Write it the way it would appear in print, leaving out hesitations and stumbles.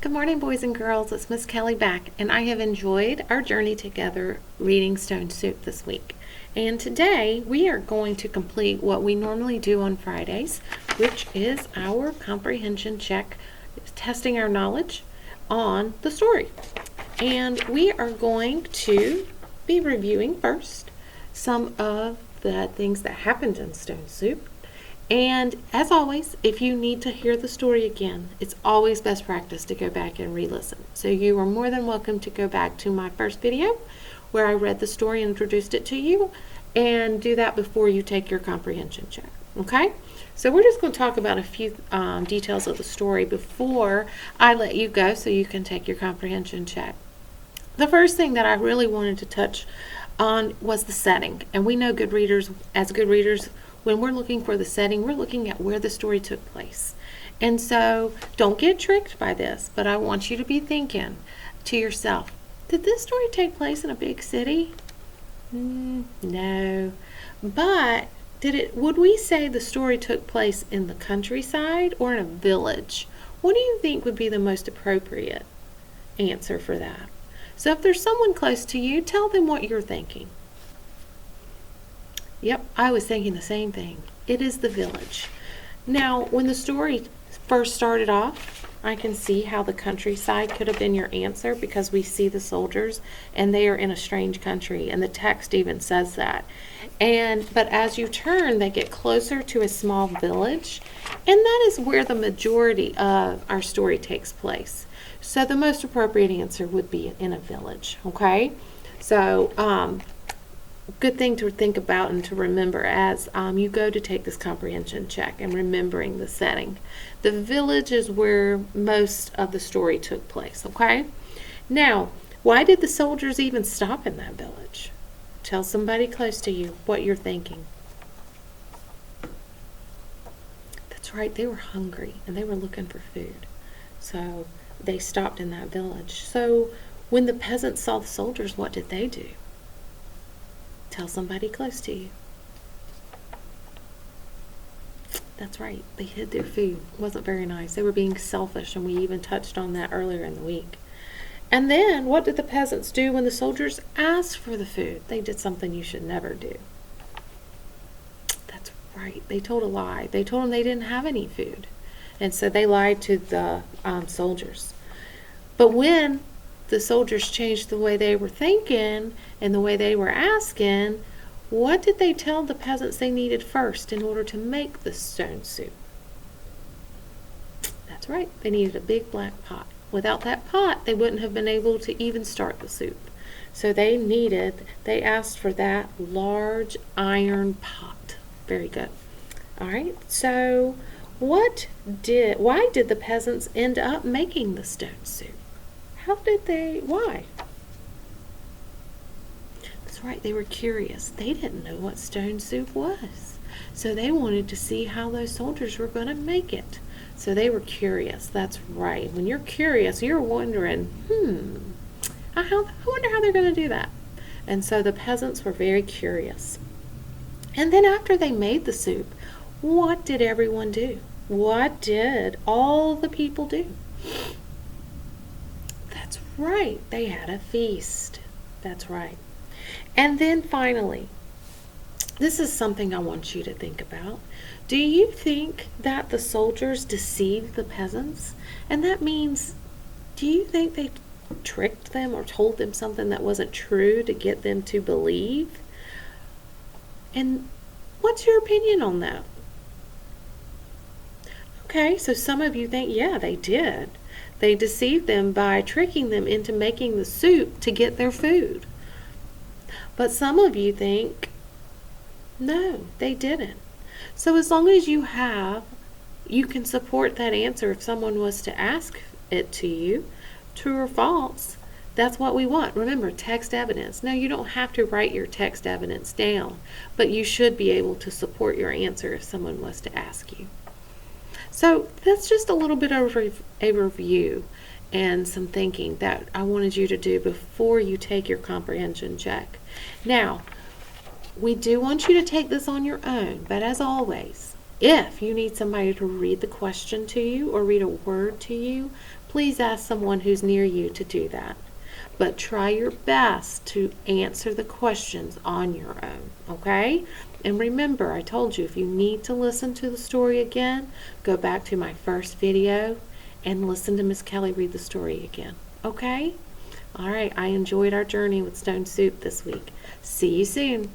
Good morning, boys and girls. It's Miss Kelly back, and I have enjoyed our journey together reading Stone Soup this week. And today we are going to complete what we normally do on Fridays, which is our comprehension check, testing our knowledge on the story. And we are going to be reviewing first some of the things that happened in Stone Soup. And as always, if you need to hear the story again, it's always best practice to go back and re-listen. So you are more than welcome to go back to my first video where I read the story and introduced it to you, and do that before you take your comprehension check. Okay? So we're just going to talk about a few details of the story before I let you go so you can take your comprehension check. The first thing that I really wanted to touch on was the setting. And we know good readers, when we're looking for the setting, we're looking at where the story took place. And so don't get tricked by this, but I want you to be thinking to yourself, did this story take place in a big city? No. But would we say the story took place in the countryside or in a village? What do you think would be the most appropriate answer for that? So if there's someone close to you, tell them what you're thinking. Yep, I was thinking the same thing. It is the village. Now, when the story first started off, I can see how the countryside could have been your answer because we see the soldiers and they are in a strange country, and the text even says that. But as you turn, they get closer to a small village, and that is where the majority of our story takes place. So the most appropriate answer would be in a village, okay? So, good thing to think about and to remember as you go to take this comprehension check and remembering the setting. The village is where most of the story took place, okay? Now, why did the soldiers even stop in that village? Tell somebody close to you what you're thinking. That's right, they were hungry and they were looking for food. So they stopped in that village. So when the peasants saw the soldiers, what did they do? Tell somebody close to you. That's right, they hid their food. It wasn't very nice. They were being selfish, and we even touched on that earlier in the week. And then, what did the peasants do when the soldiers asked for the food? They did something you should never do. That's right, they told a lie. They told them they didn't have any food. And so they lied to the soldiers. But when the soldiers changed the way they were thinking and the way they were asking, what did they tell the peasants they needed first in order to make the stone soup? That's right, they needed a big black pot. Without that pot, they wouldn't have been able to even start the soup. So they asked for that large iron pot. Very good. All right, so why did the peasants end up making the stone soup? Why? That's right, they were curious. They didn't know what stone soup was. So they wanted to see how those soldiers were going to make it. So they were curious. That's right. When you're curious, you're wondering, I wonder how they're going to do that. And so the peasants were very curious. And then after they made the soup, what did everyone do? What did all the people do? That's right, they had a feast. That's right. And then finally, this is something I want you to think about. Do you think that the soldiers deceived the peasants? And that means, do you think they tricked them or told them something that wasn't true to get them to believe? And what's your opinion on that? Okay, so some of you think, yeah, they did. They deceived them by tricking them into making the soup to get their food. But some of you think, no, they didn't. So as long as you can support that answer if someone was to ask it to you, true or false, that's what we want. Remember, text evidence. No, you don't have to write your text evidence down, but you should be able to support your answer if someone was to ask you. So that's just a little bit of a review and some thinking that I wanted you to do before you take your comprehension check. Now, we do want you to take this on your own, but as always, If you need somebody to read the question to you or read a word to you, please ask someone who's near you to do that. But try your best to answer the questions on your own, okay? And remember, I told you if you need to listen to the story again, go back to my first video and listen to Miss Kelly read the story again, okay? All right, I enjoyed our journey with Stone Soup this week. See you soon.